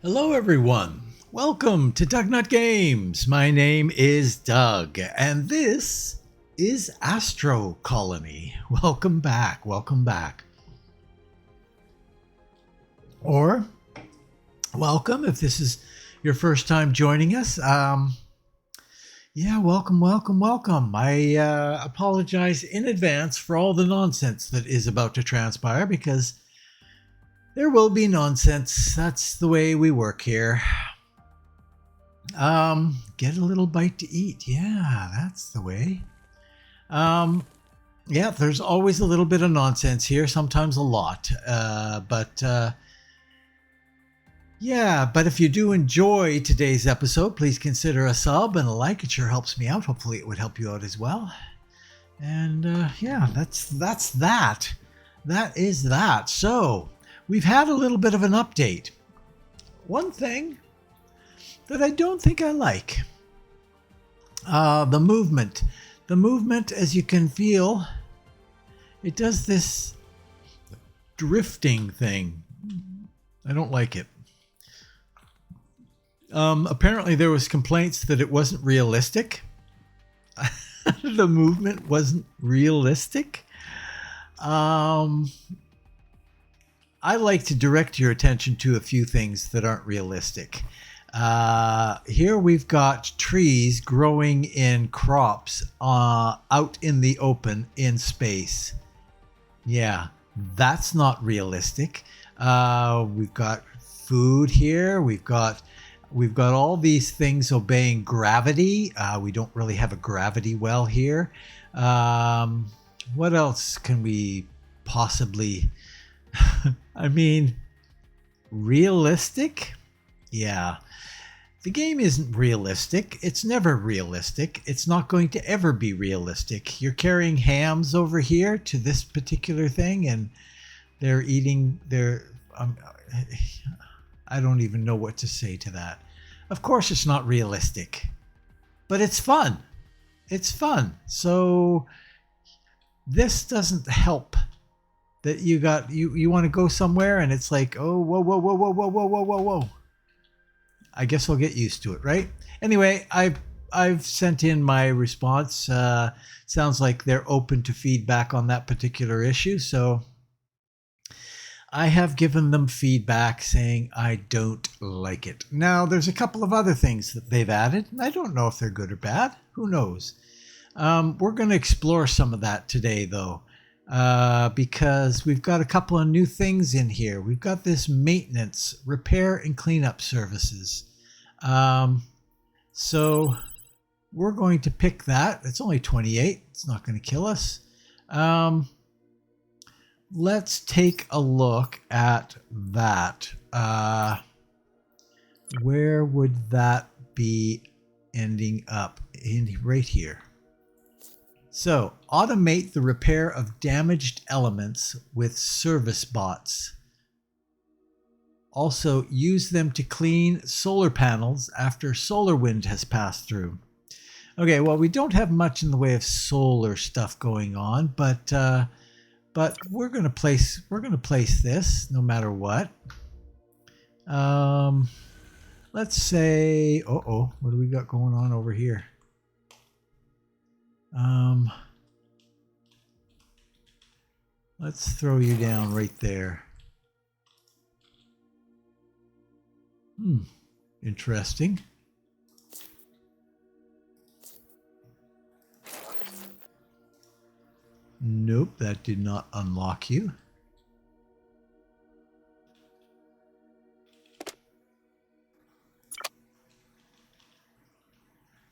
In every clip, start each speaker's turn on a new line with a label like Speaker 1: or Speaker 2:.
Speaker 1: Hello everyone, welcome to DougNutGames. My name is Doug and this is Astro Colony. Welcome back, welcome back. Or welcome if this is your first time joining us. Yeah, welcome. I apologize in advance for all the nonsense that is about to transpire because there will be nonsense. That's the way we work here. Get a little bite to eat. Yeah, that's the way. Yeah, there's always a little bit of nonsense here, sometimes a lot. Yeah, but if you do enjoy today's episode, please consider a sub and a like. It sure helps me out. Hopefully it would help you out as well. And yeah, that's that. That is that. So we've had a little bit of an update. One thing that I don't think I like. The movement. The movement, as you can feel, it does this drifting thing. I don't like it. Apparently there was complaints that it wasn't realistic. The movement wasn't realistic. I like to direct your attention to a few things that aren't realistic. Here we've got trees growing in crops out in the open in space. Yeah, that's not realistic. We've got food here. We've got all these things obeying gravity. We don't really have a gravity well here. What else can we possibly... I mean, realistic? Yeah. The game isn't realistic. It's never realistic. It's not going to ever be realistic. You're carrying hams over here to this particular thing, and they're eating their... I don't even know what to say to that. Of course it's not realistic, but it's fun. It's fun. So this doesn't help that you want to go somewhere and it's like, oh, whoa. I guess I'll get used to it, right? Anyway, I've sent in my response. Sounds like they're open to feedback on that particular issue. So I have given them feedback saying I don't like it. Now, there's a couple of other things that they've added. I don't know if they're good or bad. Who knows? We're going to explore some of that today, though, because we've got a couple of new things in here. We've got this maintenance, repair, and cleanup services. So we're going to pick that. It's only 28. It's not going to kill us. Let's take a look at that. Where would that be ending up? Right here. So, automate the repair of damaged elements with service bots. Also, use them to clean solar panels after solar wind has passed through. Okay, well, we don't have much in the way of solar stuff going on, but we're going to place this no matter what. Let's say, what do we got going on over here? Let's throw you down right there. Interesting. Nope, that did not unlock you.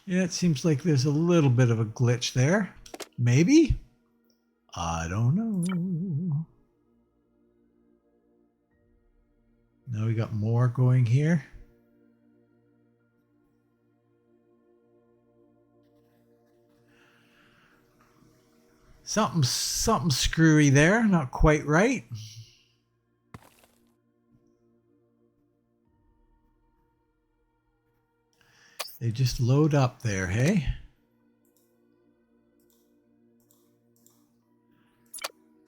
Speaker 1: Yeah, it seems like there's a little bit of a glitch there. Maybe? I don't know. Now we got more going here. Something screwy there, not quite right. They just load up there, hey?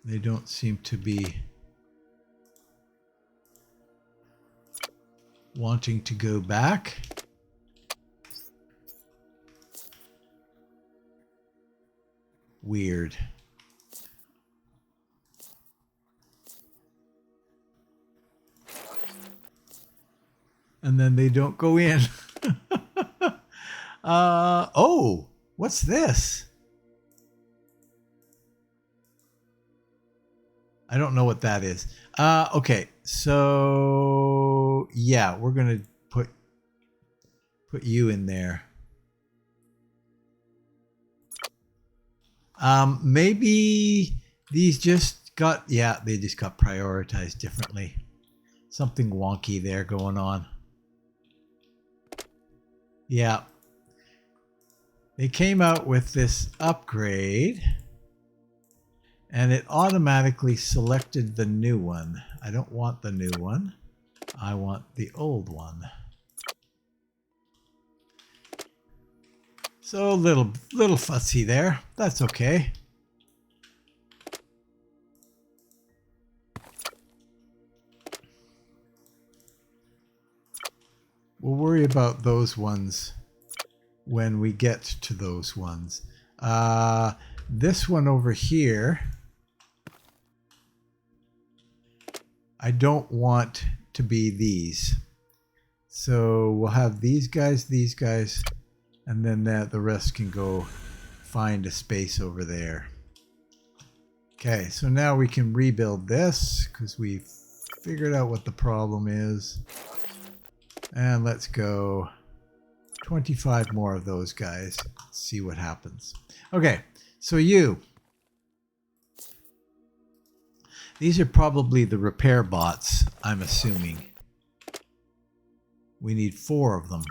Speaker 1: They don't seem to be wanting to go back. Weird. And then they don't go in. Oh, what's this? I don't know what that is. Okay, so yeah, we're gonna put you in there. Maybe these just got, yeah, they just got prioritized differently. Something wonky there going on. Yeah. They came out with this upgrade and it automatically selected the new one. I don't want the new one. I want the old one. So a little fussy there. That's okay. We'll worry about those ones when we get to those ones. This one over here, I don't want to be these. So we'll have these guys, and then the rest can go find a space over there. Okay, so now we can rebuild this because we figured out what the problem is. And let's go 25 more of those guys. Let's see what happens. Okay, so these are probably the repair bots, I'm assuming. We need 4 of them.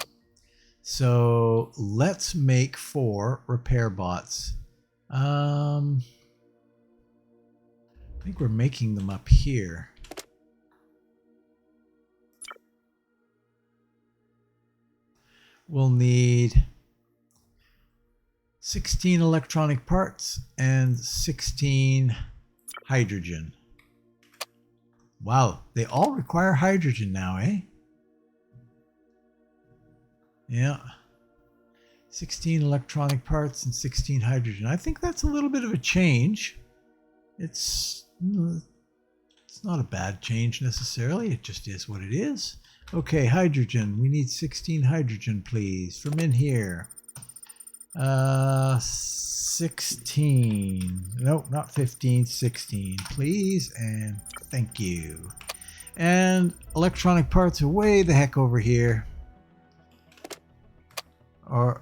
Speaker 1: So let's make 4 repair bots. I think we're making them up here. We'll need 16 electronic parts and 16 hydrogen. Wow, they all require hydrogen now, eh? Yeah. 16 electronic parts and 16 hydrogen. I think that's a little bit of a change. It's not a bad change necessarily. It just is what it is. Okay, hydrogen. We need 16 hydrogen, please, from in here. 16. Nope, not 15, 16, please, and thank you. And electronic parts are way the heck over here. Or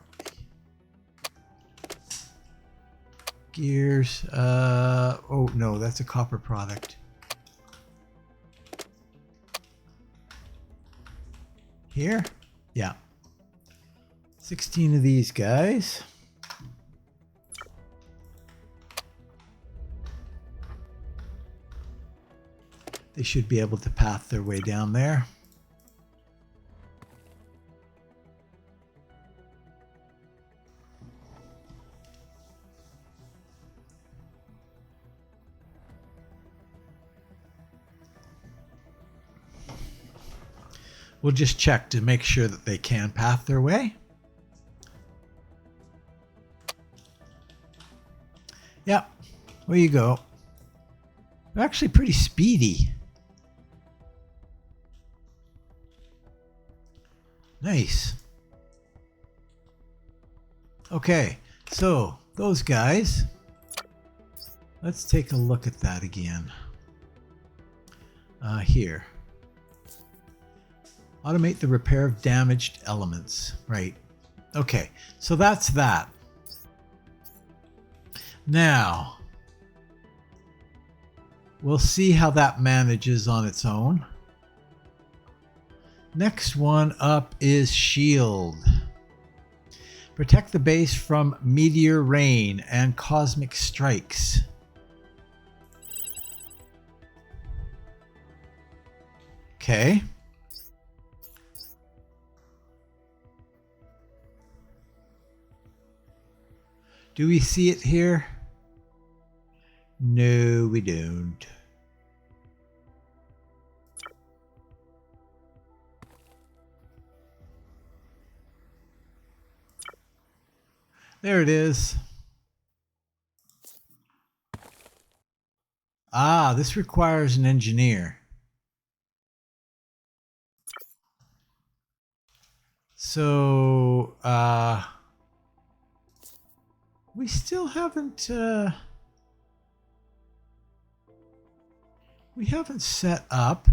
Speaker 1: gears. Oh no, that's a copper product. Here? Yeah. 16 of these guys. They should be able to path their way down there. We'll just check to make sure that they can path their way. Yep, there you go. They're actually pretty speedy. Nice. Okay, so those guys, let's take a look at that again. Here. Automate the repair of damaged elements. Right. Okay, so that's that. Now, we'll see how that manages on its own. Next one up is shield. Protect the base from meteor rain and cosmic strikes. Okay. Do we see it here? No, we don't. There it is. Ah, this requires an engineer. So, we still haven't, we haven't set up.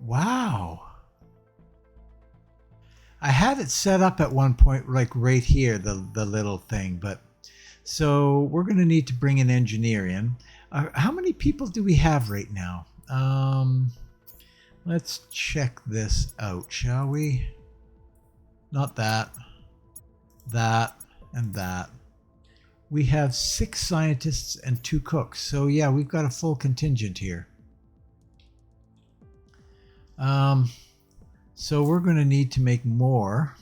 Speaker 1: Wow. I had it set up at one point, like right here, the little thing, but so we're going to need to bring an engineer in. How many people do we have right now? Let's check this out, shall we? Not that, that, and that. We have 6 scientists and 2 cooks. So yeah, we've got a full contingent here. So we're going to need to make more.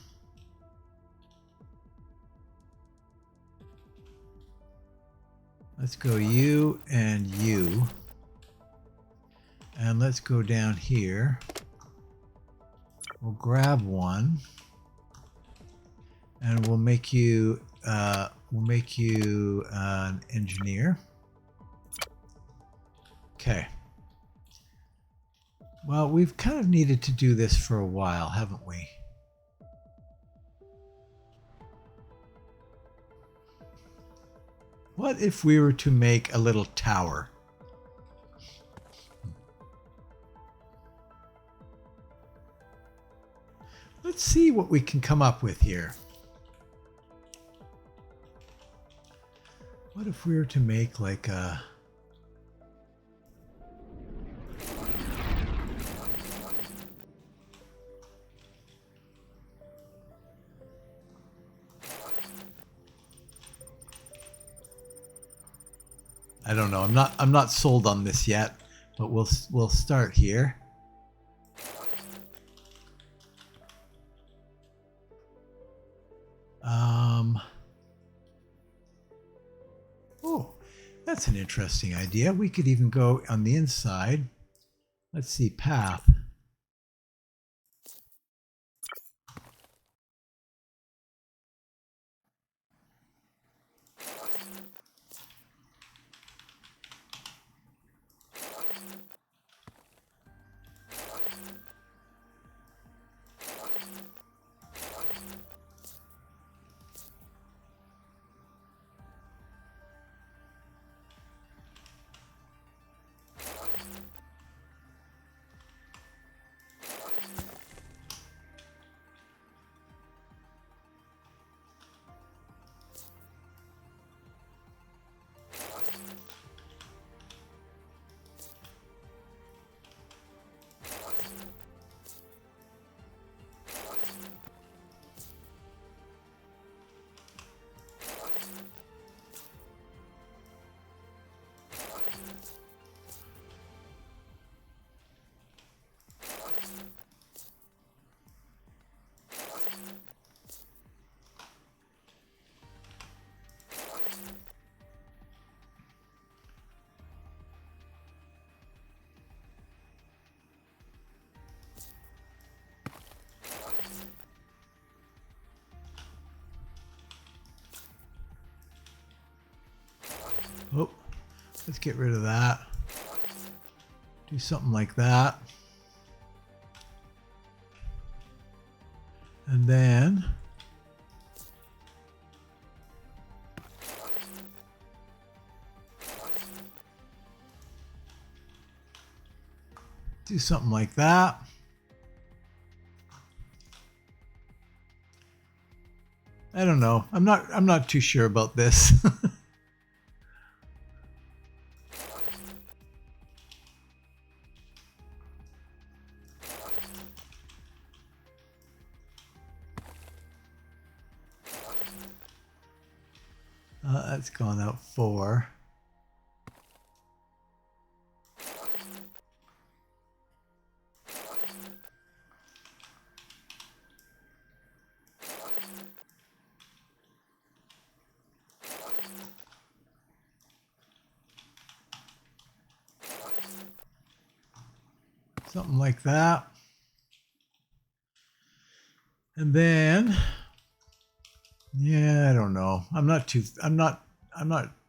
Speaker 1: Let's go you and you. And let's go down here. We'll grab one. And we'll make you an engineer. Okay. Well, we've kind of needed to do this for a while, haven't we? What if we were to make a little tower? Let's see what we can come up with here. What if we were to make like a... I don't know. I'm not sold on this yet, but we'll start here. Oh, that's an interesting idea. We could even go on the inside. Let's see, path. Oh, let's get rid of that. Do something like that. And then do something like that. I don't know. I'm not too sure about this. That's gone out 4. Something like that. And then, yeah, I don't know. I'm not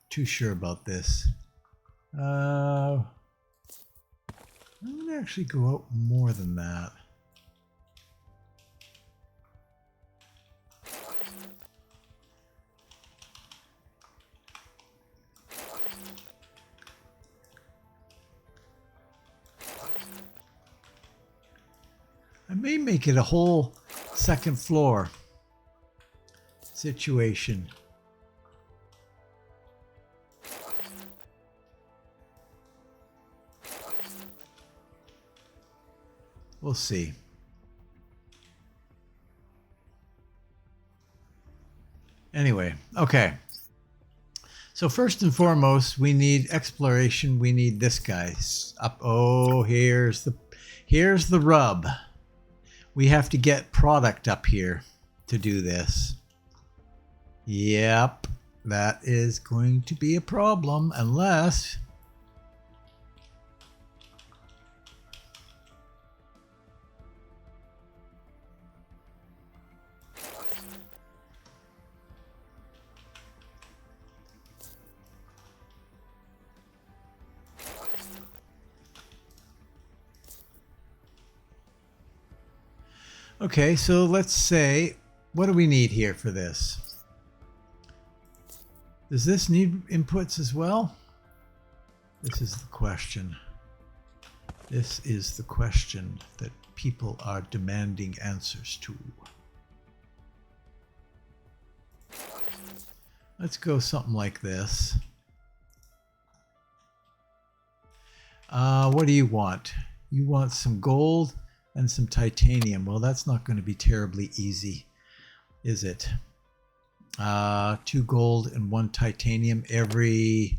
Speaker 1: too sure about this. I'm gonna actually go out more than that. I may make it a whole second floor situation. We'll see. Anyway, okay. So first and foremost, we need exploration. We need this guy up. Oh, here's the rub. We have to get product up here to do this. Yep, that is going to be a problem unless... Okay, so let's say, what do we need here for this? Does this need inputs as well? This is the question. This is the question that people are demanding answers to. Let's go something like this. What do you want? You want some gold and some titanium. Well, that's not going to be terribly easy, is it? 2 gold and 1 titanium every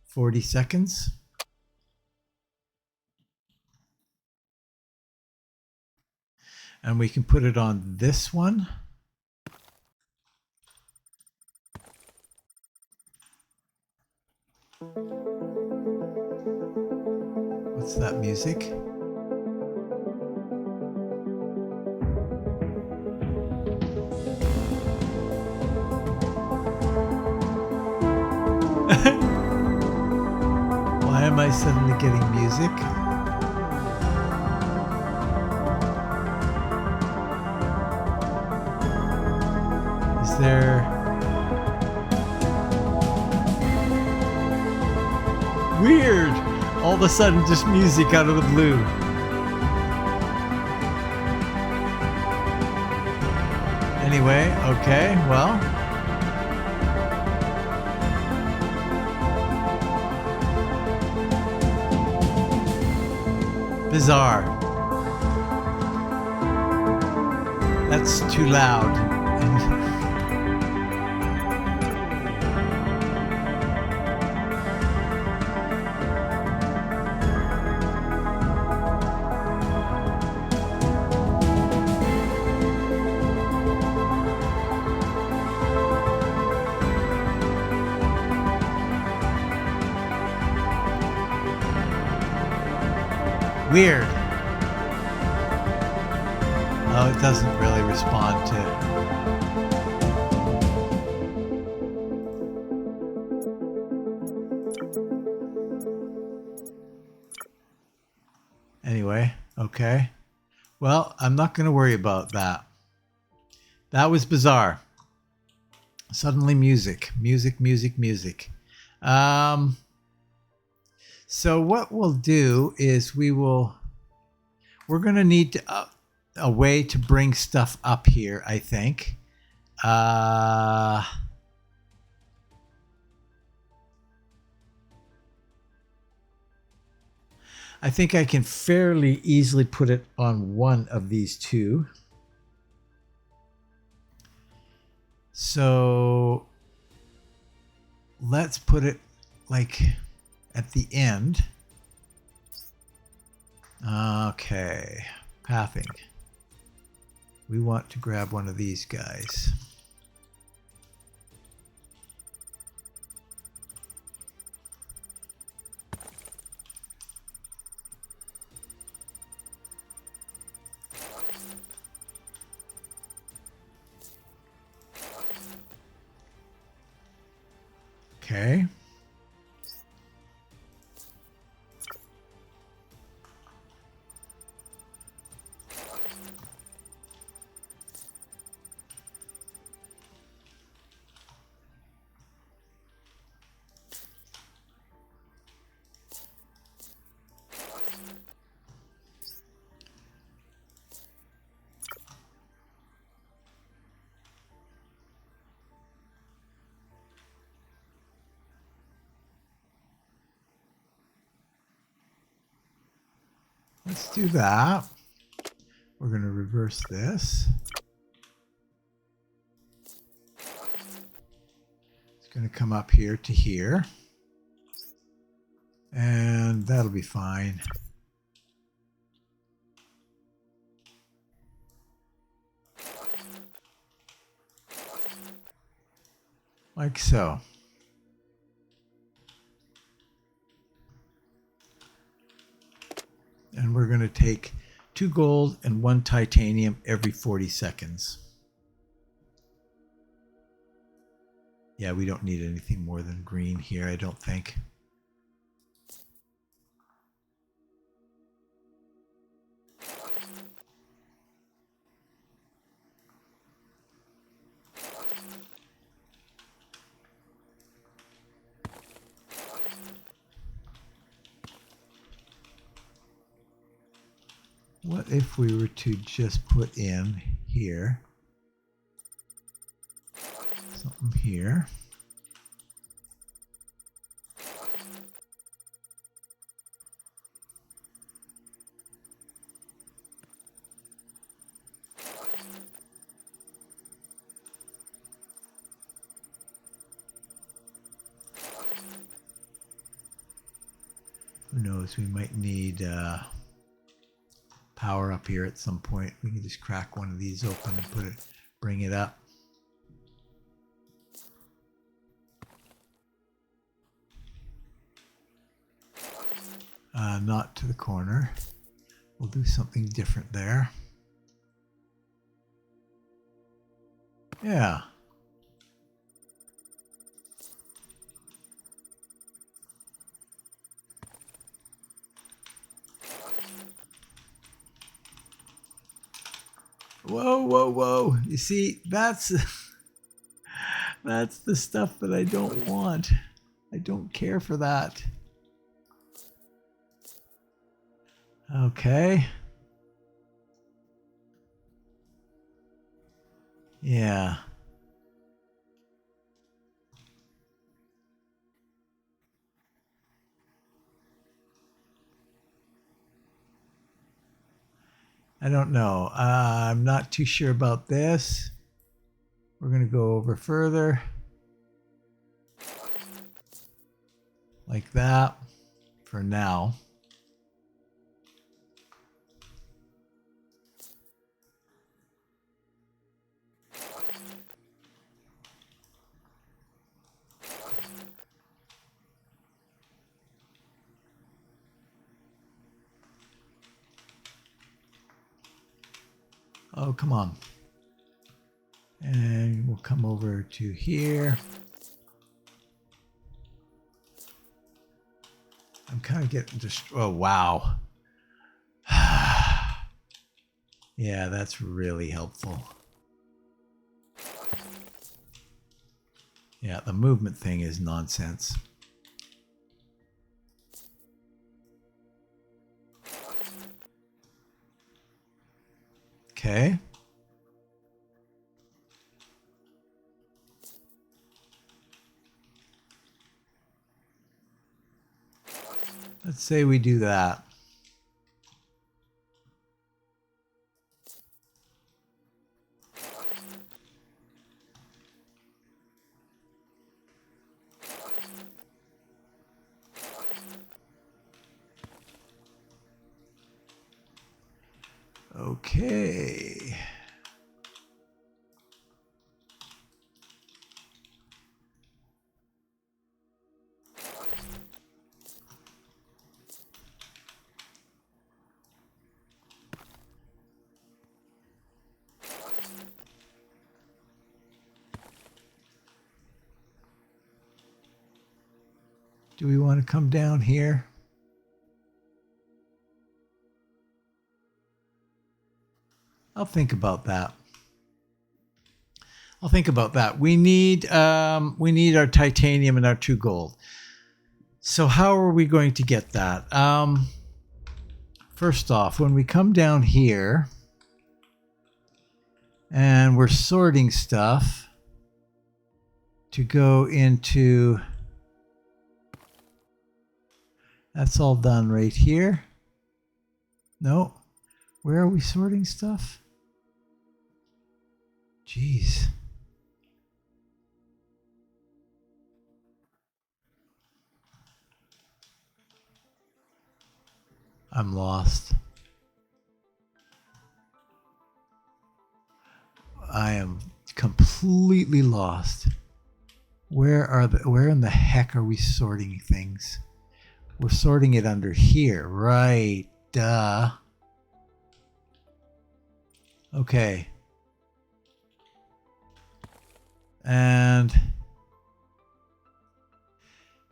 Speaker 1: 40 seconds. And we can put it on this one. What's that music? Why am I suddenly getting music? Is there... Weird! All of a sudden just music out of the blue. Anyway, okay, well... Bizarre. That's too loud. Weird. Oh, it doesn't really respond to... Anyway, okay. Well, I'm not going to worry about that. That was bizarre. Suddenly music. Music, music, music. So what we'll do is we're going to need a way to bring stuff up here, I think. I think I can fairly easily put it on one of these two. So let's put it like at the end. Okay, pathing. We want to grab one of these guys. Okay. Let's do that. We're going to reverse this. It's going to come up here to here. And that'll be fine. Like so. And we're going to take 2 gold and 1 titanium every 40 seconds. Yeah, we don't need anything more than green here, I don't think. What if we were to just put in here, something here. Who knows, we might need power up here at some point. We can just crack one of these open and put it, bring it up. Not to the corner. We'll do something different there. Yeah. Whoa, whoa, whoa. You see, that's that's the stuff that I don't want. I don't care for that. Okay. Yeah. I don't know. I'm not too sure about this. We're going to go over further. Like that for now. Oh, come on. And we'll come over to here. I'm kind of getting oh, wow. Yeah, that's really helpful. Yeah, the movement thing is nonsense. Okay. Let's say we do that. Okay. Do we want to come down here? I'll think about that. I'll think about that. We need our titanium and our 2 gold. So how are we going to get that? First off, when we come down here and we're sorting stuff to go into, that's all done right here. No, where are we sorting stuff? Jeez. I'm lost. I am completely lost. Where in the heck are we sorting things? We're sorting it under here, right? Duh. Okay. And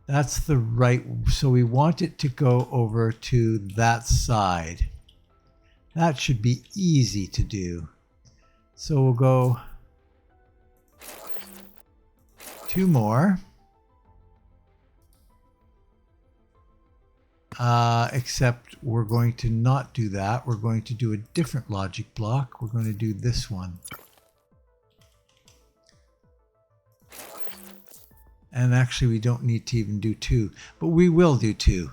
Speaker 1: that's the right, so we want it to go over to that side. That should be easy to do. So we'll go 2 more. Except we're going to not do that. We're going to do a different logic block. We're going to do this one. And actually, we don't need to even do 2, but we will do 2.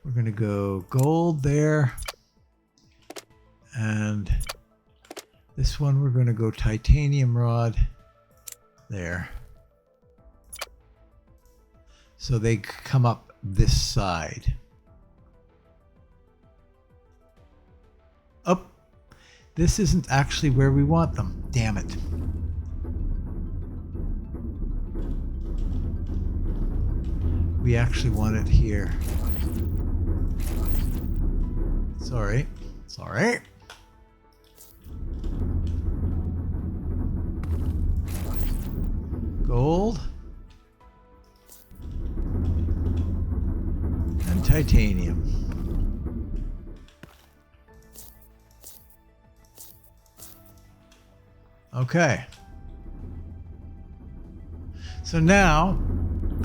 Speaker 1: We're going to go gold there. And this one, we're going to go titanium rod there. So they come up this side. Up. This isn't actually where we want them. Damn it. We actually want it here. Sorry. Sorry. Gold. And titanium. Okay. So now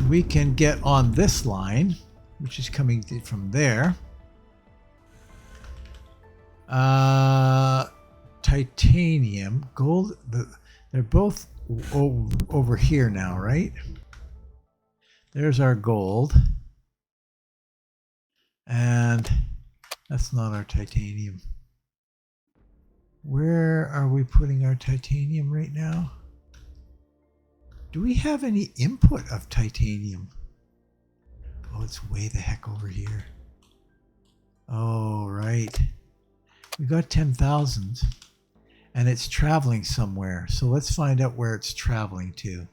Speaker 1: we can get on this line, which is coming from there. Titanium, gold, they're both over here now, right? There's our gold. And that's not our titanium. Where are we putting our titanium right now? Do we have any input of titanium? Oh, it's way the heck over here. Oh, right. We got 10,000 and it's traveling somewhere. So let's find out where it's traveling to.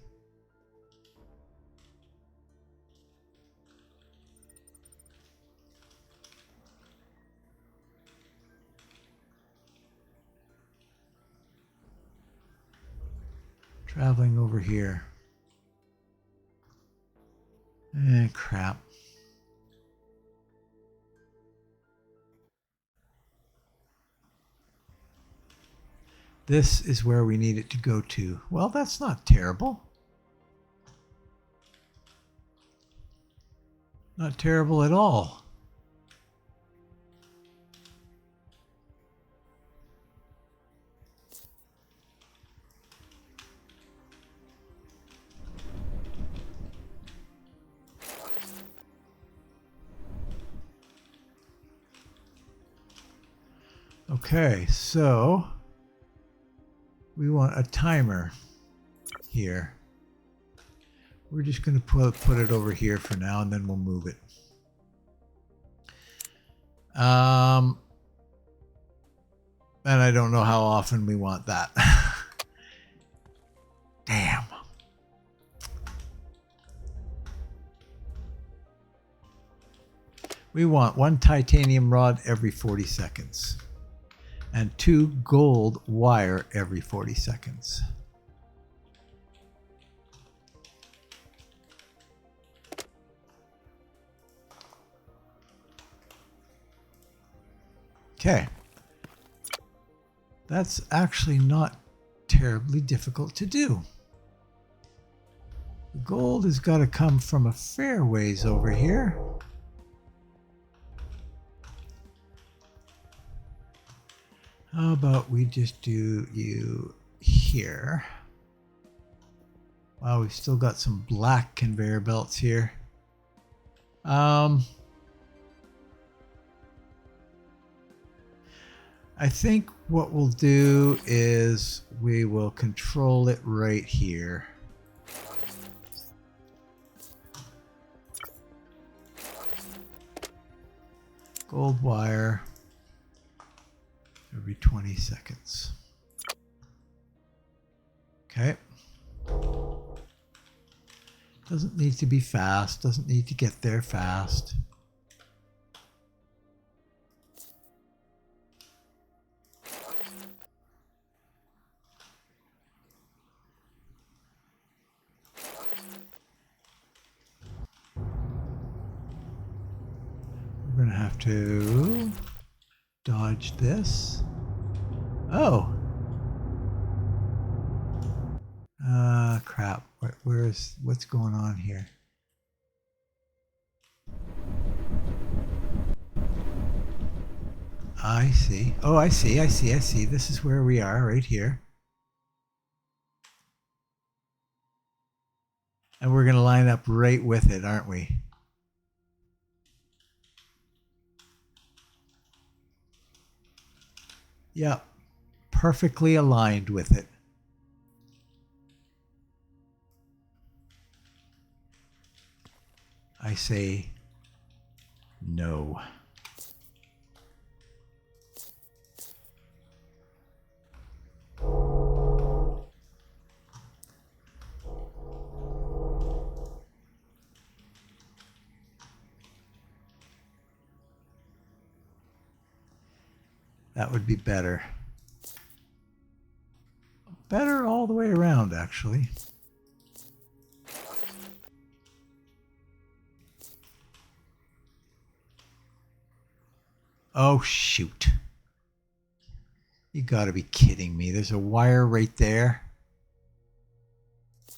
Speaker 1: Traveling over here. Crap. This is where we need it to go to. Well, that's not terrible. Not terrible at all. Okay, so we want a timer here. We're just going to put it over here for now, and then we'll move it. And I don't know how often we want that. Damn. We want 1 titanium rod every 40 seconds. And 2 gold wire every 40 seconds. Okay. That's actually not terribly difficult to do. The gold has got to come from a fair ways over here. How about we just do you here? Wow, we've still got some black conveyor belts here. I think what we'll do is we will control it right here. Gold wire every 20 seconds. Okay. Doesn't need to be fast, doesn't need to get there fast. We're going to have to dodge this. Oh. Crap. What's going on here? I see. Oh, I see. This is where we are, right here. And we're going to line up right with it, aren't we? Yep. Perfectly aligned with it. I say no. That would be better. Better all the way around, actually. Oh, shoot. You gotta be kidding me. There's a wire right there.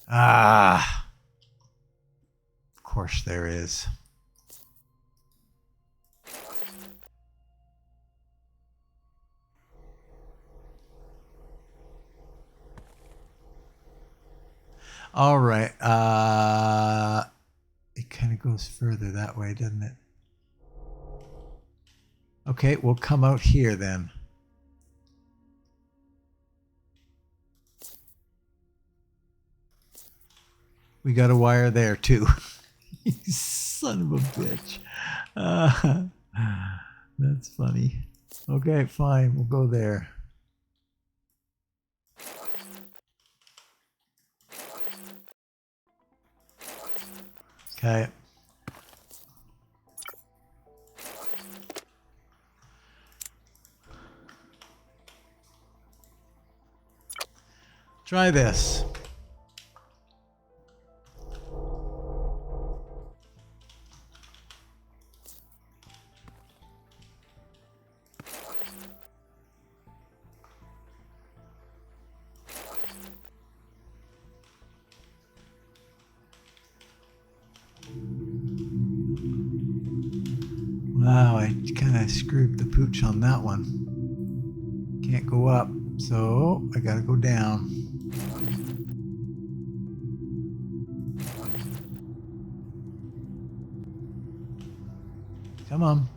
Speaker 1: Ah. Of course there is. All right. It kind of goes further that way, doesn't it? Okay, we'll come out here then. We got a wire there too. You son of a bitch. That's funny. Okay, fine. We'll go there. Okay. Try this. Wow, I kind of screwed the pooch on that one. Can't go up, so I gotta go down. Come on.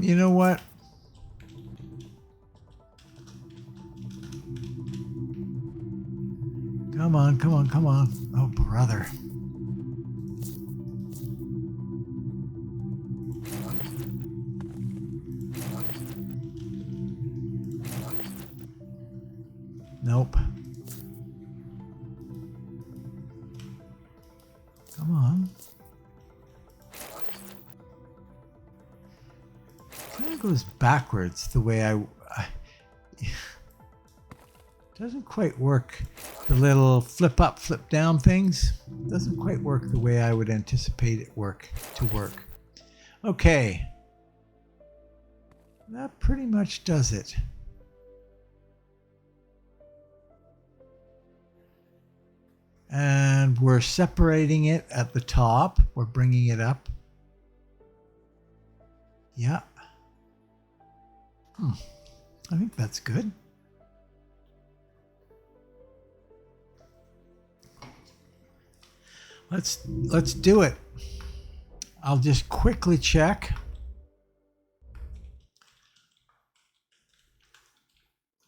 Speaker 1: You know what? Come on, come on, come on. Oh, brother. Nope. Come on. Kind of goes backwards the way I doesn't quite work the little flip up, flip down things. Doesn't quite work the way I would anticipate it to work. Okay. That pretty much does it. And we're separating it at the top. We're bringing it up. Yeah. I think that's good. Let's do it. I'll just quickly check.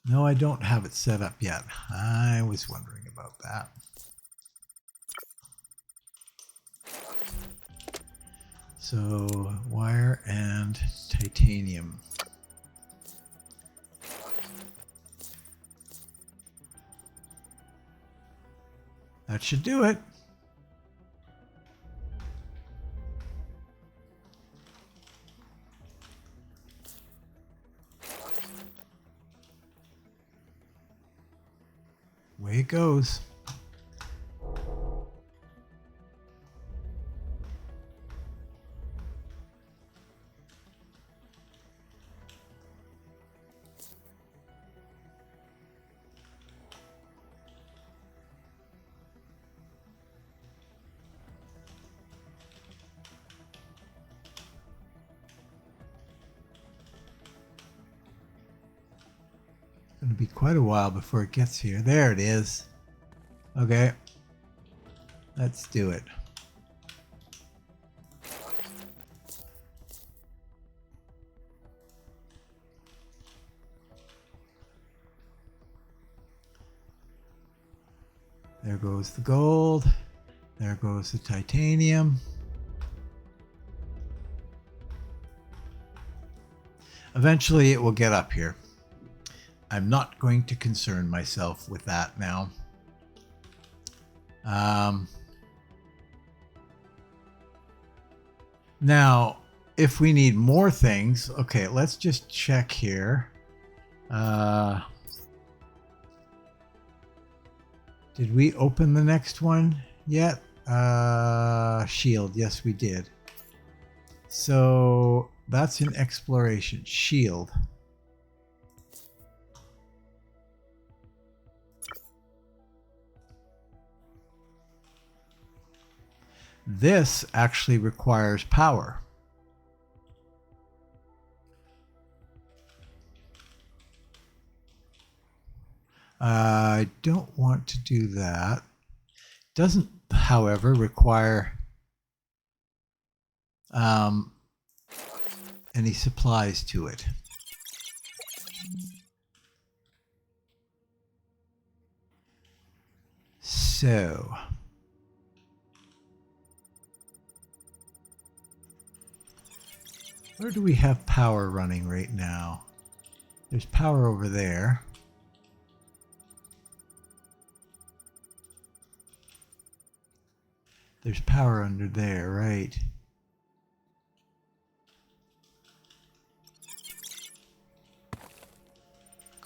Speaker 1: No, I don't have it set up yet. I was wondering about that. So wire and titanium. That should do it. Way it goes. Going to be quite a while before it gets here. There it is. Okay. Let's do it. There goes the gold. There goes the titanium. Eventually it will get up here. I'm not going to concern myself with that now. Now, if we need more things, okay, let's just check here. Did we open the next one yet? Shield, yes we did. So that's an exploration. Shield. This actually requires power. I don't want to do that. Doesn't, however, require any supplies to it. So where do we have power running right now? There's power over there. There's power under there, right?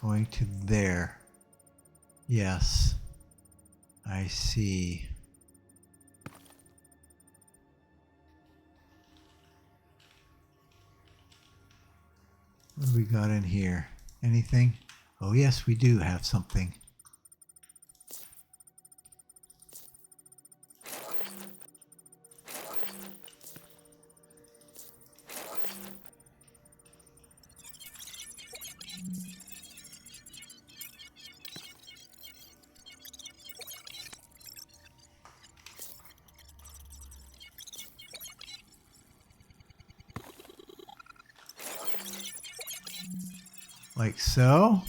Speaker 1: Going to there. Yes. I see. What do we got in here? Anything? Oh yes, we do have something. Like so.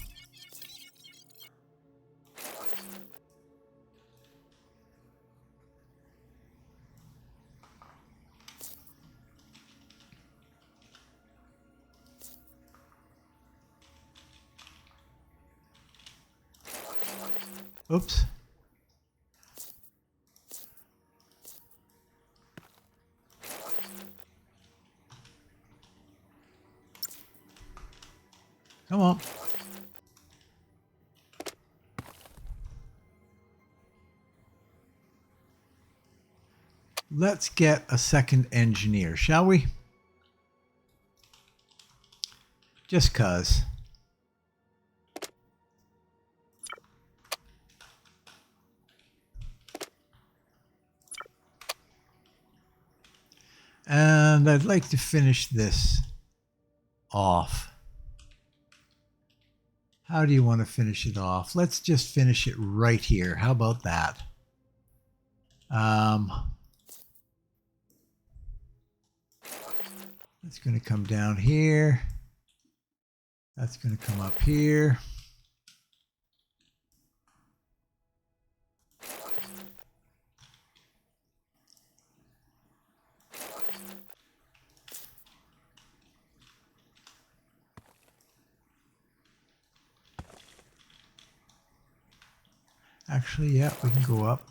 Speaker 1: Oops. Come on. let's get a second engineer, shall we? Just 'cause. And I'd like to finish this off. How do you want to finish it off? Let's just finish it right here. How about that? It's going to come down here. That's going to come up here. Actually, yeah, we can go up.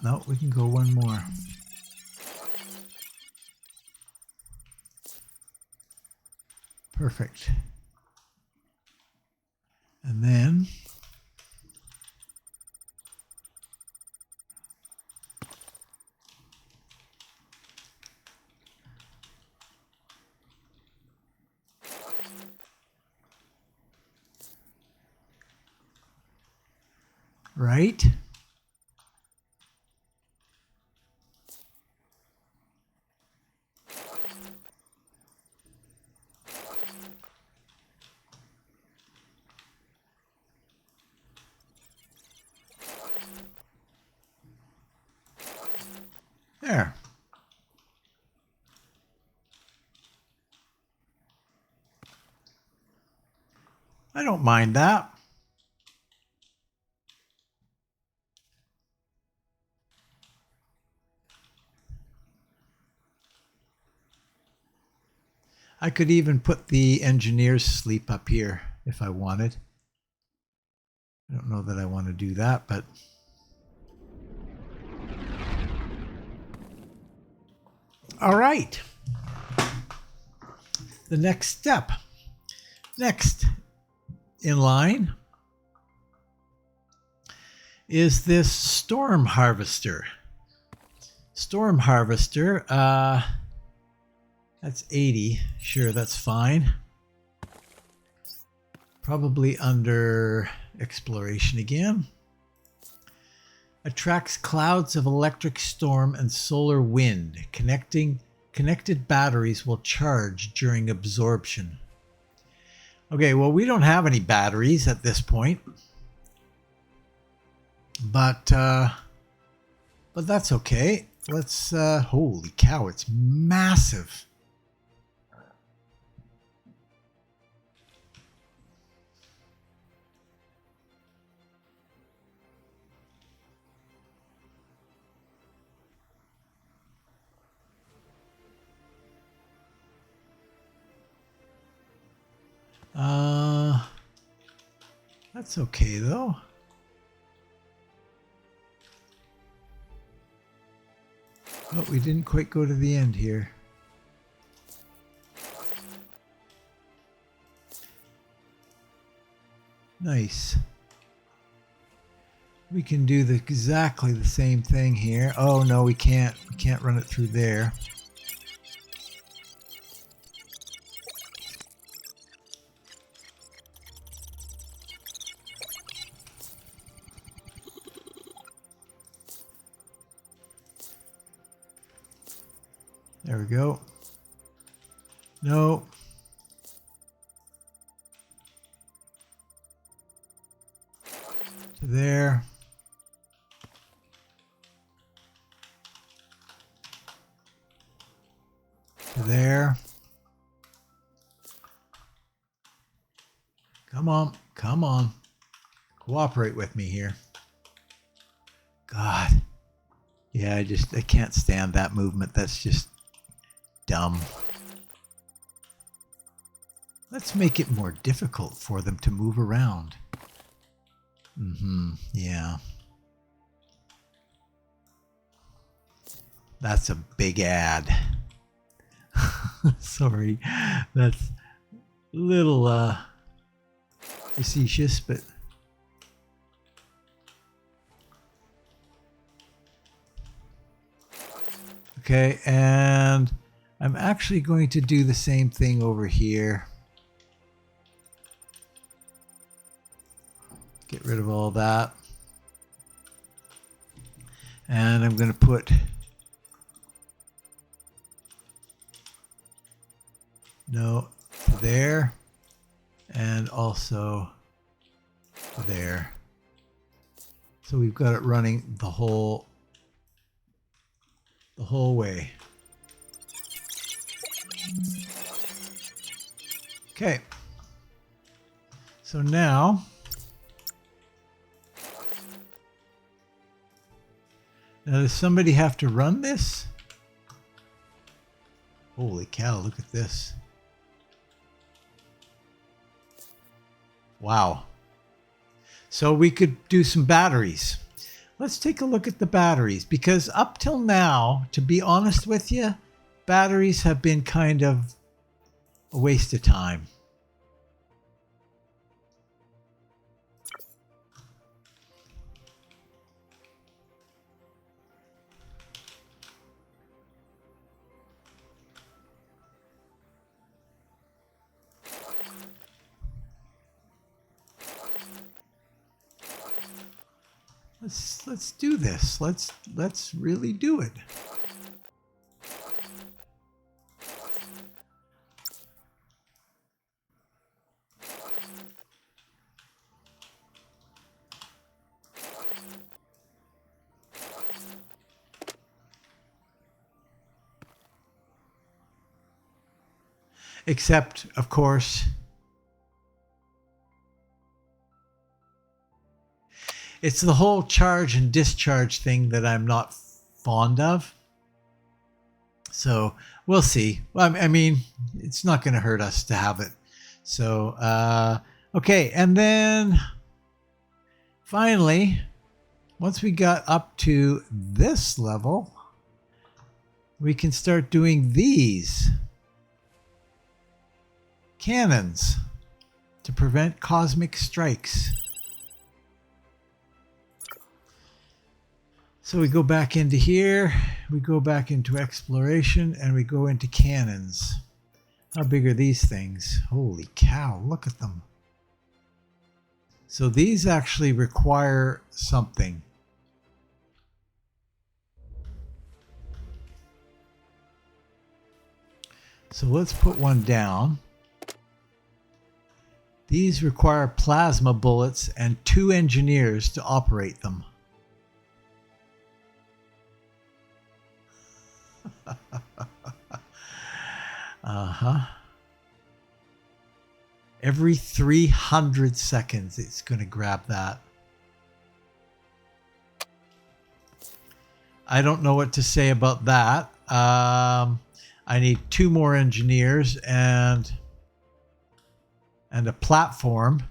Speaker 1: No, we can go one more. Perfect. And then right. There. I don't mind that. I could even put the engineer's sleep up here if I wanted. I don't know that I want to do that, but all right. The next step. Next in line is this storm harvester. Storm harvester, that's 80. Sure, that's fine. Probably under exploration again. Attracts clouds of electric storm and solar wind. Connected batteries will charge during absorption. Okay, well, we don't have any batteries at this point. But that's okay. Let's, holy cow, it's massive. That's okay though. Oh, we didn't quite go to the end here. Nice. We can do exactly the same thing here. Oh no, we can't. We can't run it through there. There we go. No. To there. To there. Come on. Come on. Cooperate with me here. God. Yeah, I can't stand that movement. That's just dumb. Let's make it more difficult for them to move around. Yeah. That's a big ad. Sorry. That's a little facetious, but okay, and I'm actually going to do the same thing over here. Get rid of all that. And I'm going to put there and also there. So we've got it running the whole way. Okay. So now does somebody have to run this? Holy cow, look at this. Wow. So we could do some batteries. Let's take a look at the batteries, because up till now, to be honest with you, batteries have been kind of a waste of time. Let's do this. Let's really do it. Except, of course, it's the whole charge and discharge thing that I'm not fond of. So we'll see. Well, I mean, it's not going to hurt us to have it. So, okay. And then finally, once we got up to this level, we can start doing these cannons to prevent cosmic strikes. So we go back into here, we go back into exploration, and we go into cannons. How big are these things? Holy cow, look at them. So these actually require something. So let's put one down. These require plasma bullets and 2 engineers to operate them. Every 300 seconds, it's going to grab that. I don't know what to say about that. I need 2 more engineers and a platform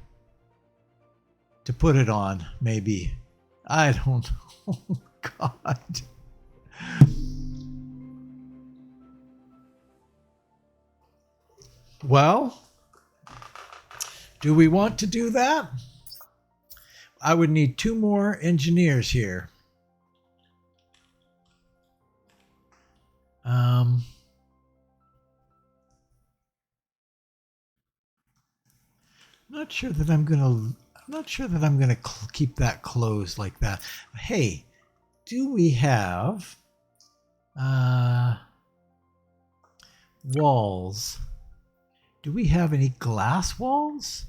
Speaker 1: to put it on, maybe. I don't know. God. Well, do we want to do that? I would need 2 more engineers here. Not sure that I'm gonna keep that closed like that. Hey, do we have walls? Do we have any glass walls?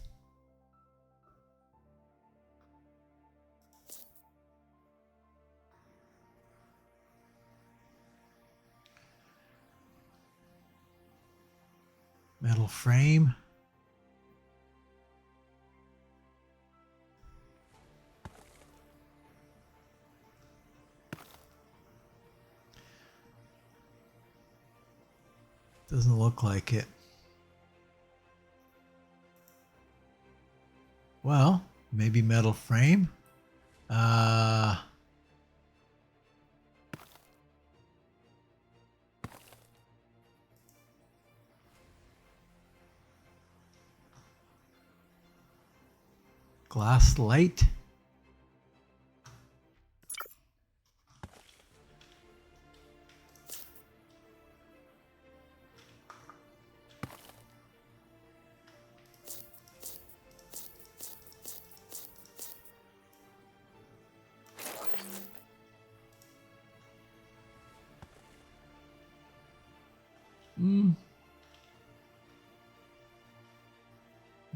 Speaker 1: Metal frame. Doesn't look like it. Well, Maybe metal frame. Glass light.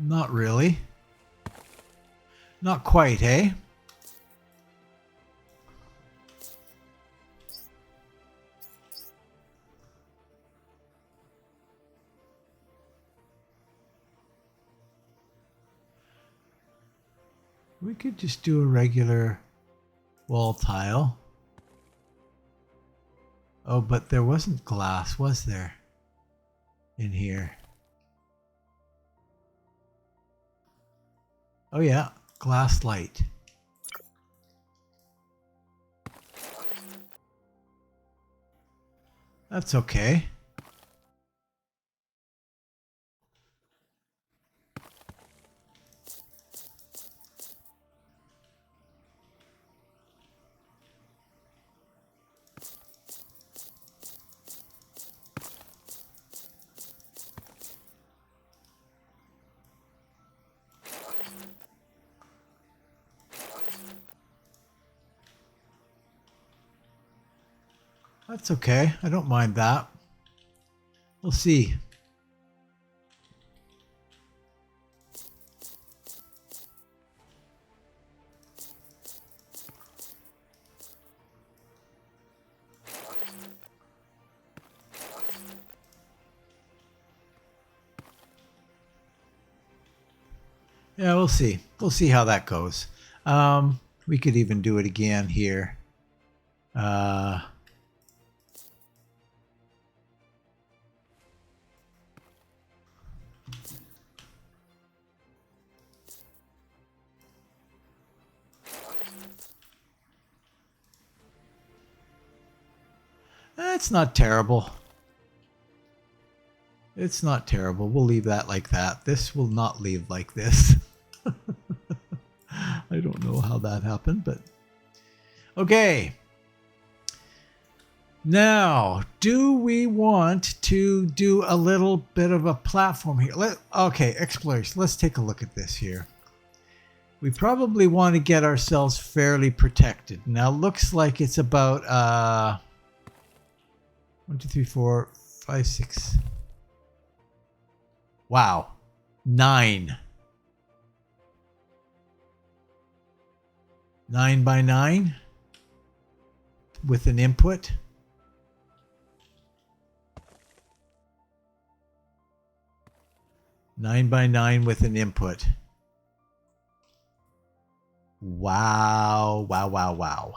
Speaker 1: Not really. Not quite, eh? We could just do a regular wall tile. Oh, but there wasn't glass, was there? In here. Oh yeah, glass light. That's okay. That's okay. I don't mind that. We'll see. Yeah, we'll see. We'll see how that goes. We could even do it again here. It's not terrible. It's not terrible. We'll leave that like that. This will not leave like this. I don't know how that happened, but okay. Now, do we want to do a little bit of a platform here? Okay, explorers, let's take a look at this here. We probably want to get ourselves fairly protected. Now, looks like it's about 1, 2, 3, 4, 5, 6. Wow. 9. 9 by 9 with an input. Nine by 9 with an input. Wow, wow, wow, wow.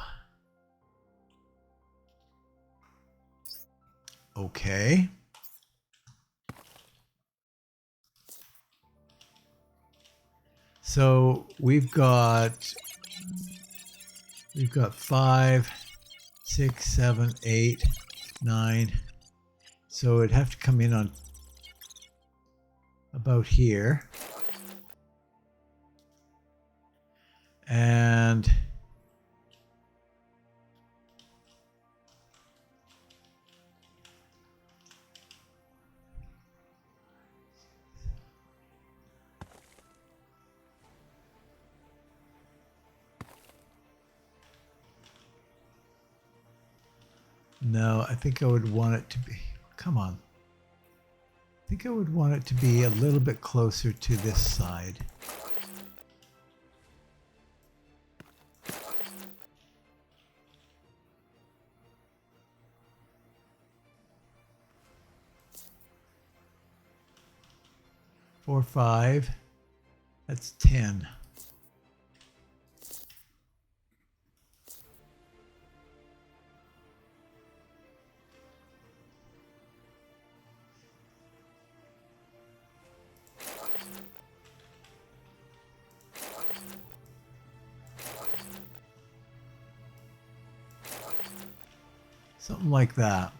Speaker 1: Okay. So we've got 5, 6, 7, 8, 9. So it'd have to come in on about here. And no, I think I would want it to be, come on. I think I would want it to be a little bit closer to this side. Four, 5. That's 10. Something like that.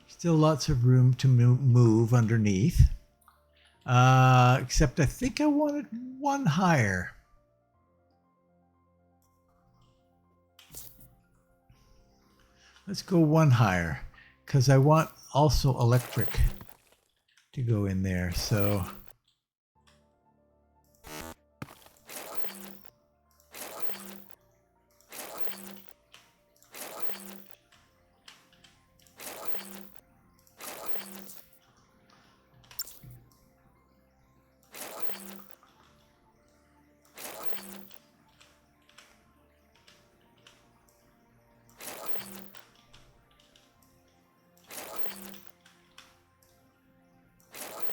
Speaker 1: Still lots of room to move underneath. Except I think I wanted one higher. Let's go one higher, because I want also electric to go in there. So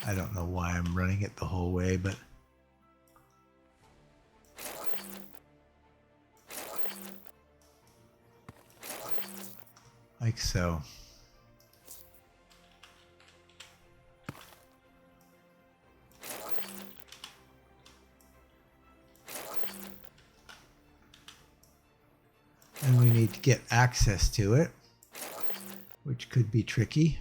Speaker 1: I don't know why I'm running it the whole way, but like so. And we need to get access to it, which could be tricky.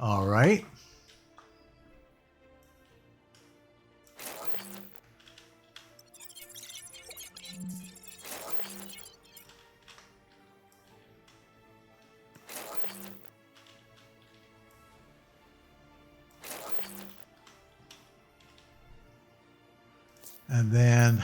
Speaker 1: All right. And then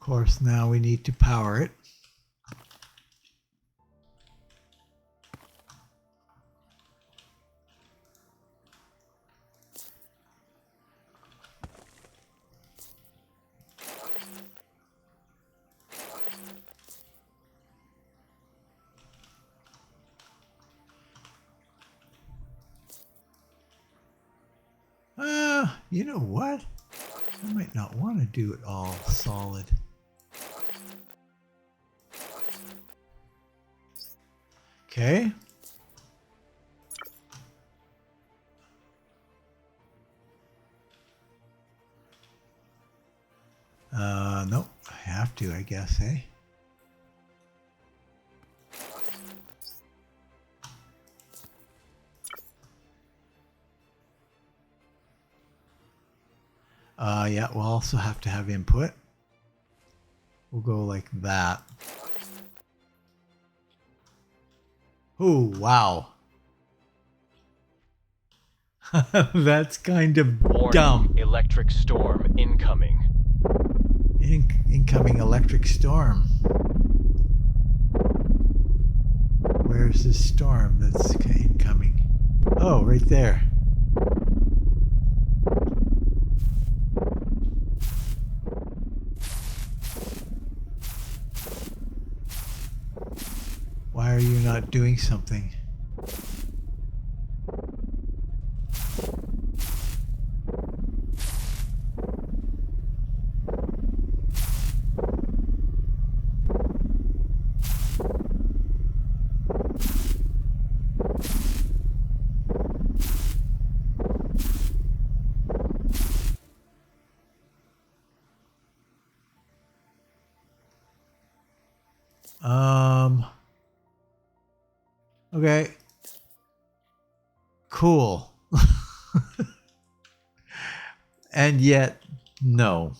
Speaker 1: of course, now we need to power it. You know what? I might not want to do it all solid. Okay. Nope. I have to, I guess, eh? Yeah, we'll also have to have input. We'll go like that. Oh, wow. That's kind of
Speaker 2: Warning,
Speaker 1: dumb.
Speaker 2: Electric storm incoming.
Speaker 1: Incoming electric storm. Where's the storm that's incoming? Oh, right there. Why are you not doing something? Okay. Cool. And yet, no.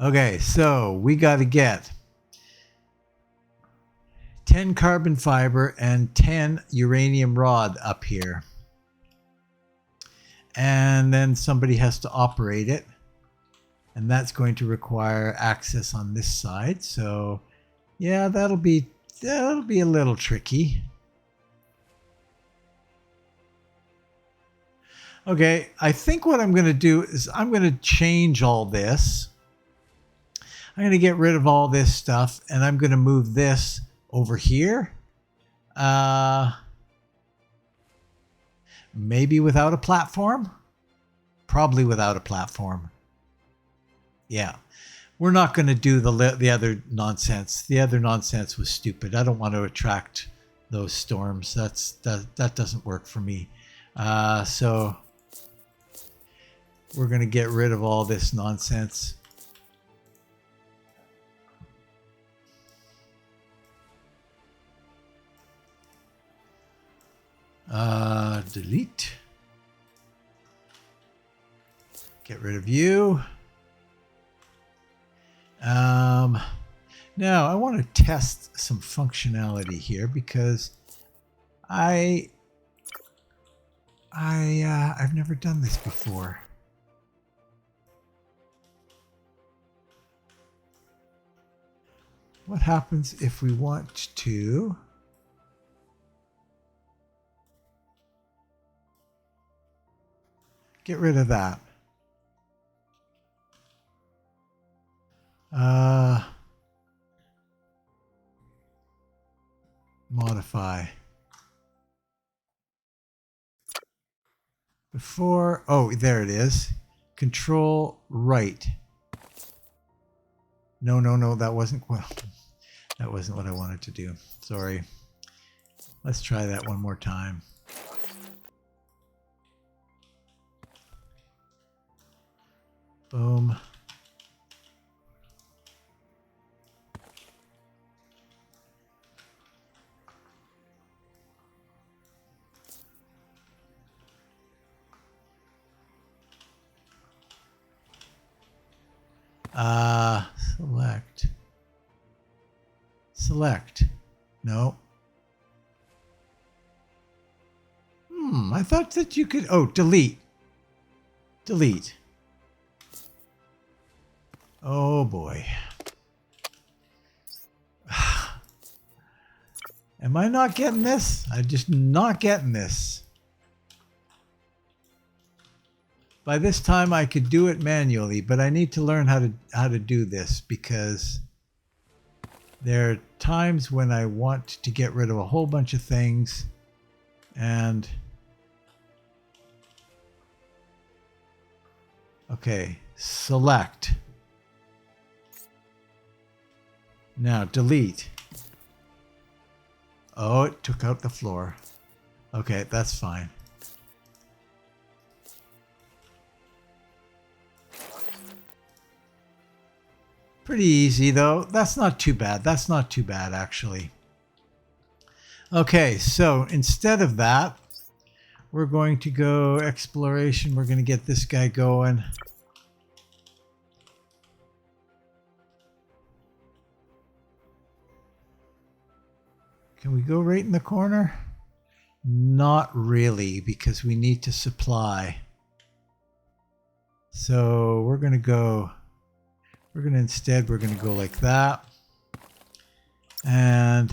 Speaker 1: Okay, so we got to get 10 carbon fiber and 10 uranium rod up here. And then somebody has to operate it. And that's going to require access on this side. So yeah, that'll be a little tricky. Okay, I think what I'm going to do is I'm going to change all this. I'm going to get rid of all this stuff, and I'm going to move this over here. Maybe without a platform? Probably without a platform. Yeah. We're not going to do the other nonsense. The other nonsense was stupid. I don't want to attract those storms. That doesn't work for me. So we're going to get rid of all this nonsense. Delete. Get rid of you. Now I want to test some functionality here because I've never done this before. What happens if we want to get rid of that? Modify. Before, oh, there it is. Control right. No, that wasn't what I wanted to do. Sorry. Let's try that one more time. Boom. Select. No. I thought that you could, oh, delete. Delete. Oh boy. Am I not getting this? I'm just not getting this. By this time I could do it manually, but I need to learn how to do this because there are times when I want to get rid of a whole bunch of things and okay, select. Now delete. Oh, it took out the floor. Okay, that's fine. Pretty easy though. That's not too bad. That's not too bad actually. Okay, so instead of that, we're going to go exploration. We're going to get this guy going. Can we go right in the corner? Not really, because we need to supply. So we're going to go, we're going to go like that. And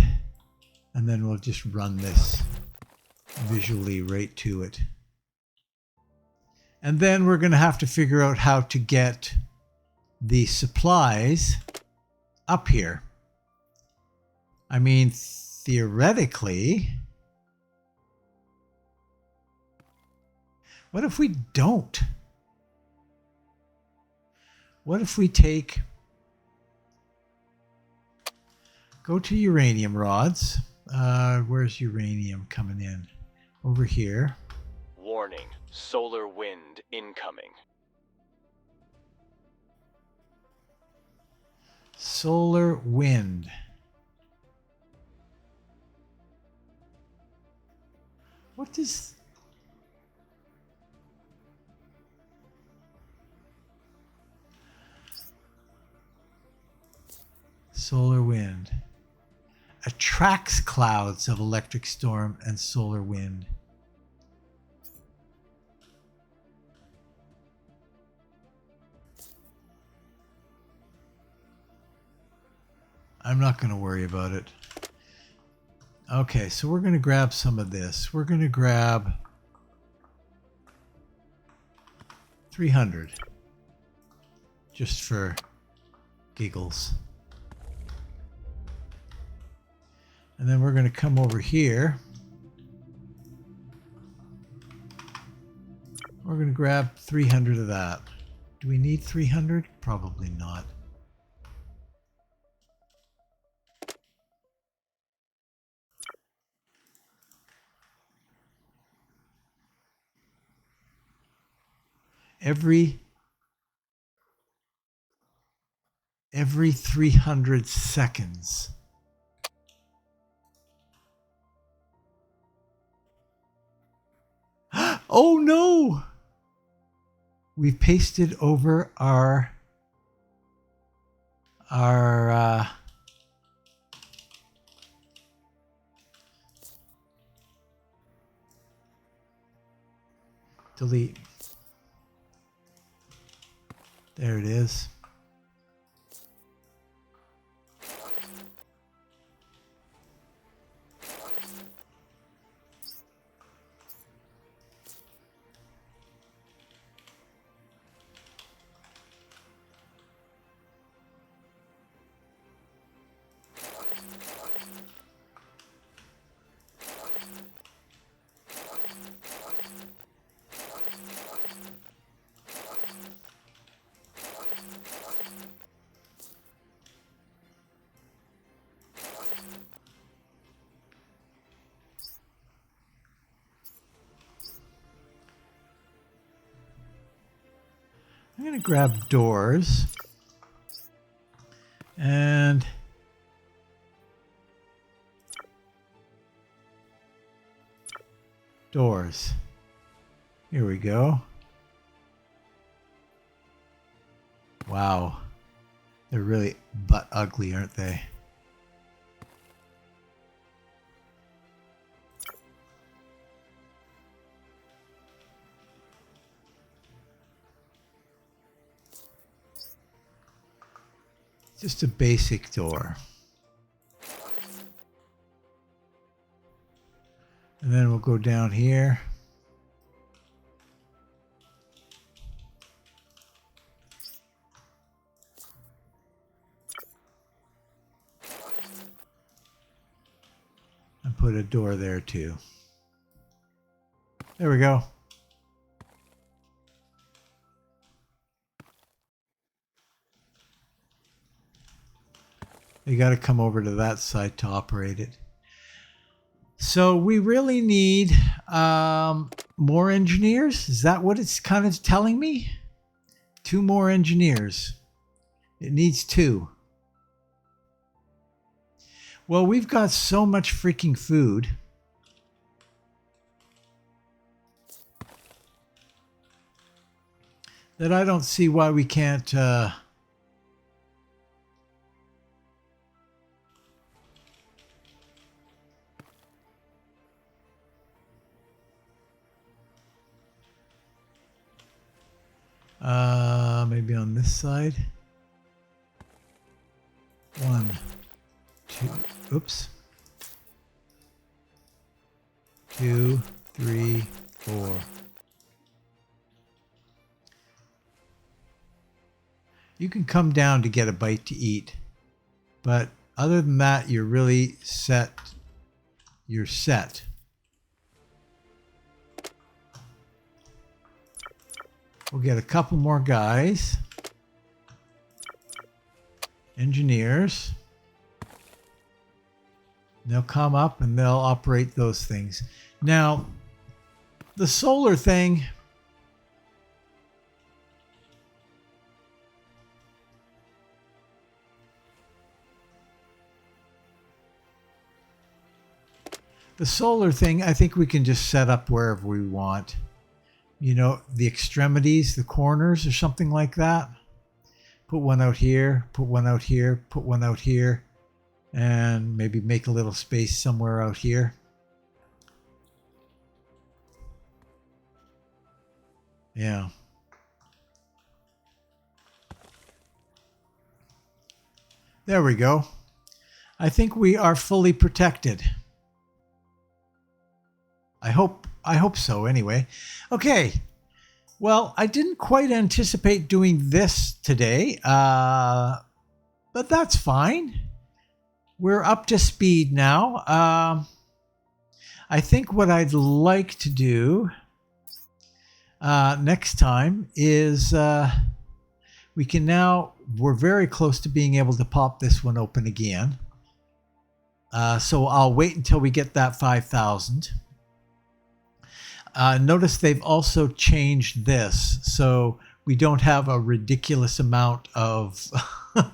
Speaker 1: then we'll just run this visually right to it. And then we're going to have to figure out how to get the supplies up here. I mean, theoretically, what if we don't? What if we go to uranium rods. Where's uranium coming in? Over here.
Speaker 2: Warning, solar wind incoming.
Speaker 1: solar wind. What does... Solar wind. Attracts clouds of electric storm and solar wind. I'm not going to worry about it. Okay, so we're going to grab some of this. We're going to grab 300 just for giggles. And then we're going to come over here. We're going to grab 300 of that. Do we need 300? Probably not. Every 300 seconds. Oh no! We've pasted over our delete. There it is. I'm going to grab doors and doors. Here we go. Wow. They're really butt ugly, aren't they? Just a basic door. And then we'll go down here. And put a door there too. There we go. You got to come over to that side to operate it. So we really need more engineers. Is that what it's kind of telling me? 2 more engineers. It needs 2. Well, we've got so much freaking food. That I don't see why we can't... maybe on this side. 1, 2, oops. 2, 3, 4. You can come down to get a bite to eat, but other than that, you're really set. You're set. We'll get a couple more guys. Engineers. They'll come up and they'll operate those things. Now, the solar thing. The solar thing, I think we can just set up wherever we want. You know, the extremities, the corners or something like that. Put one out here, put one out here, put one out here, and maybe make a little space somewhere out here. Yeah. There we go. I think we are fully protected. I hope so anyway. Okay. Well, I didn't quite anticipate doing this today, but that's fine. We're up to speed now. I think what I'd like to do next time is we're very close to being able to pop this one open again. So I'll wait until we get that 5,000. Notice they've also changed this, so we don't have a ridiculous amount of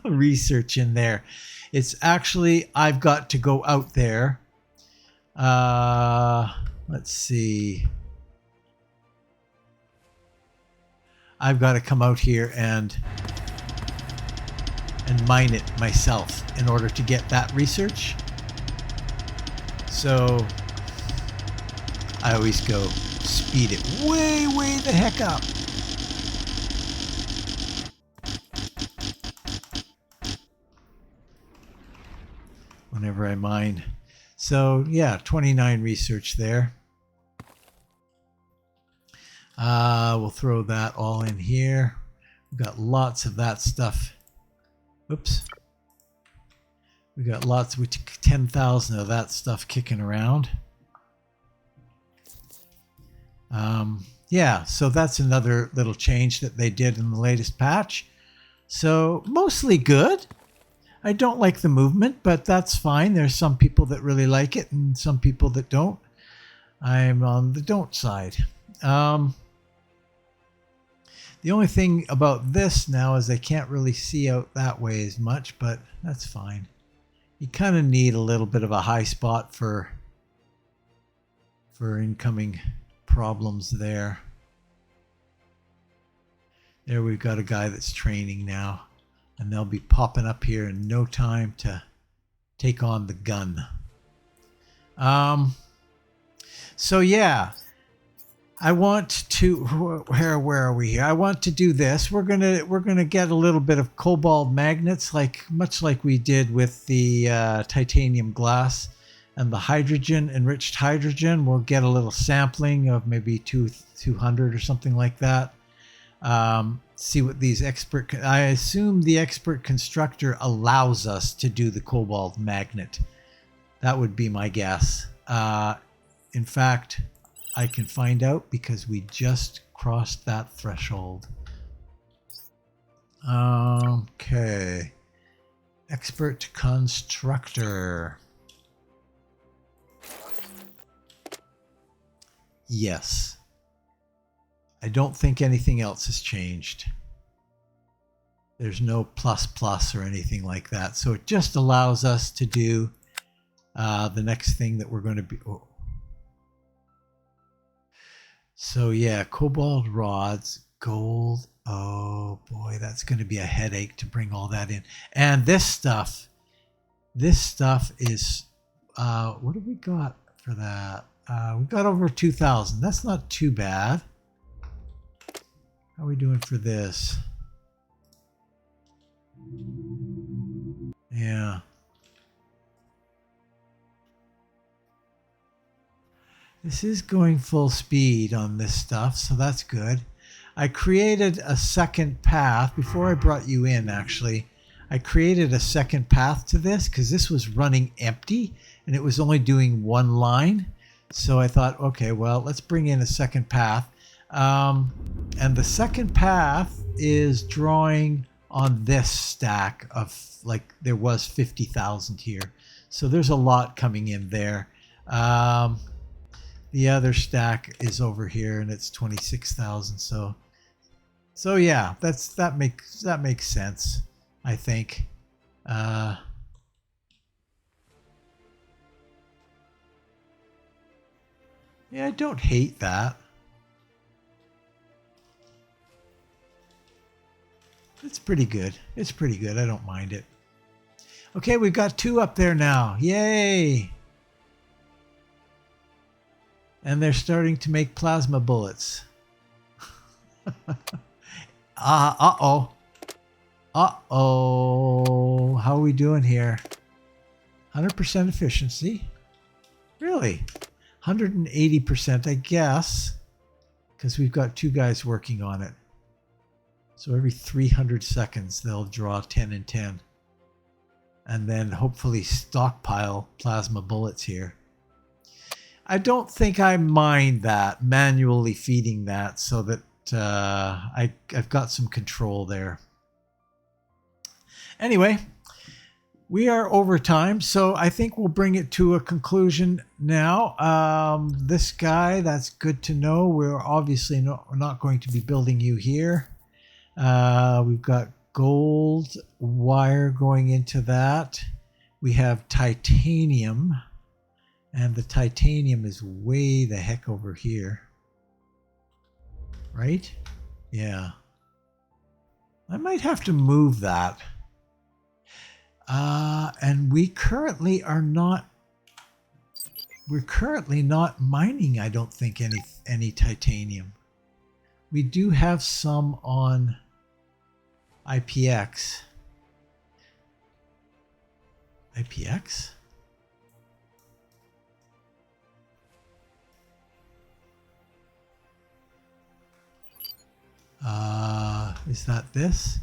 Speaker 1: research in there. It's actually, I've got to go out there. Let's see. I've got to come out here and mine it myself in order to get that research. So I always go speed it way the heck up. Whenever I mine. So yeah, 29 research there. We'll throw that all in here. We've got lots of that stuff. Oops. We got lots, we took 10,000 of that stuff kicking around. Yeah, so that's another little change that they did in the latest patch. So mostly good. I don't like the movement, but that's fine. There's some people that really like it and some people that don't. I'm on the don't side. The only thing about this now is I can't really see out that way as much, but that's fine. You kind of need a little bit of a high spot for incoming problems there. There we've got a guy that's training now, and they'll be popping up here in no time to take on the gun. So yeah, I want to, where are we here? I want to do this. We're gonna get a little bit of cobalt magnets, much like we did with the titanium glass and the hydrogen, enriched hydrogen. We'll get a little sampling of maybe 200 or something like that. See what these I assume the expert constructor allows us to do the cobalt magnet. That would be my guess. In fact, I can find out because we just crossed that threshold. Okay. Expert constructor. Yes. I don't think anything else has changed. There's no plus or anything like that. So it just allows us to do the next thing that we're going to be... Oh. So yeah, cobalt rods, gold. Oh boy, that's going to be a headache to bring all that in. And this stuff is, what have we got for that? We got over 2,000. That's not too bad. How are we doing for this? Yeah. This is going full speed on this stuff, so that's good. I created a second path before I brought you in, actually. I created a second path to this because this was running empty and it was only doing one line. So I thought, okay, well, let's bring in a second path. And the second path is drawing on this stack of, like, there was 50,000 here. So there's a lot coming in there. The other stack is over here and it's 26,000. So yeah, that makes sense, I think. Yeah, I don't hate that. It's pretty good. It's pretty good. I don't mind it. Okay, we've got 2 up there now. Yay! And they're starting to make plasma bullets. Uh-oh. Uh-oh. How are we doing here? 100% efficiency? Really? 180%, I guess. Because we've got 2 guys working on it. So every 300 seconds, they'll draw 10 and 10. And then hopefully stockpile plasma bullets here. I don't think I mind that, manually feeding that, so that I've got some control there. Anyway, we are over time, so I think we'll bring it to a conclusion now. This guy, that's good to know. We're obviously not going to be building you here. We've got gold wire going into that. We have titanium, and the titanium is way the heck over here. Right? Yeah. I might have to move that. And we currently are not, we're currently not mining, I don't think, any titanium. We do have some on IPX. IPX? Is that this?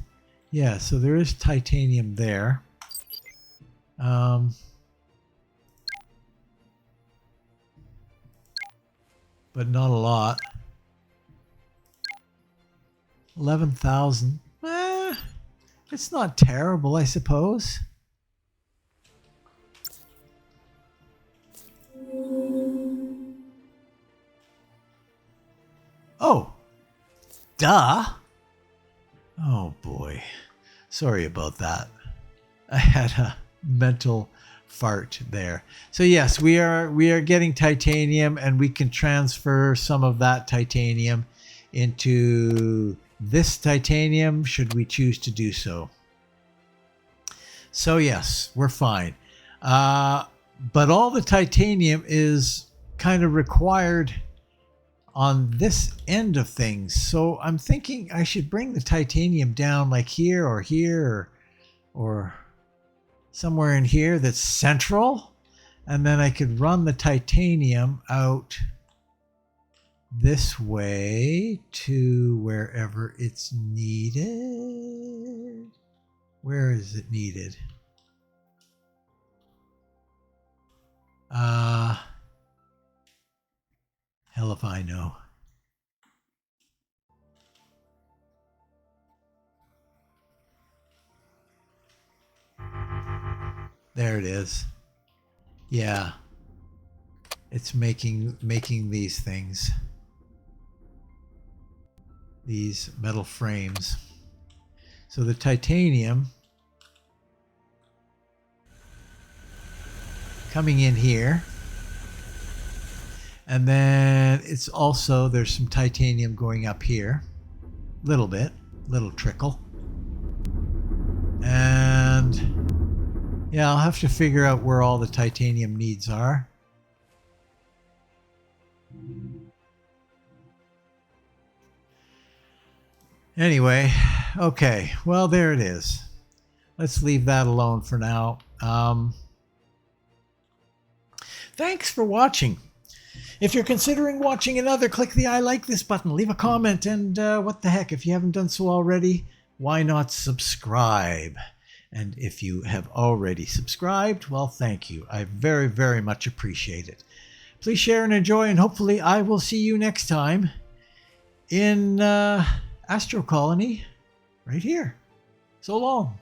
Speaker 1: Yeah, so there is titanium there. But not a lot. 11,000. It's not terrible, I suppose. Oh, duh. Oh boy. Sorry about that. I had a mental fart there. So yes, we are getting titanium, and we can transfer some of that titanium into this titanium should we choose to do so. So yes, we're fine. But all the titanium is kind of required on this end of things. So I'm thinking I should bring the titanium down like here or somewhere in here that's central. And then I could run the titanium out this way to wherever it's needed. Where is it needed? Hell if I know. There it is. Yeah. It's making these things. These metal frames. So the titanium coming in here. And then it's also, there's some titanium going up here. Little bit, little trickle. And yeah, I'll have to figure out where all the titanium needs are. Anyway, okay, well, there it is. Let's leave that alone for now. Thanks for watching. If you're considering watching another, click the I like this button, leave a comment, and what the heck, if you haven't done so already, why not subscribe? And if you have already subscribed, well, thank you. I very, very much appreciate it. Please share and enjoy, and hopefully I will see you next time in Astro Colony right here. So long.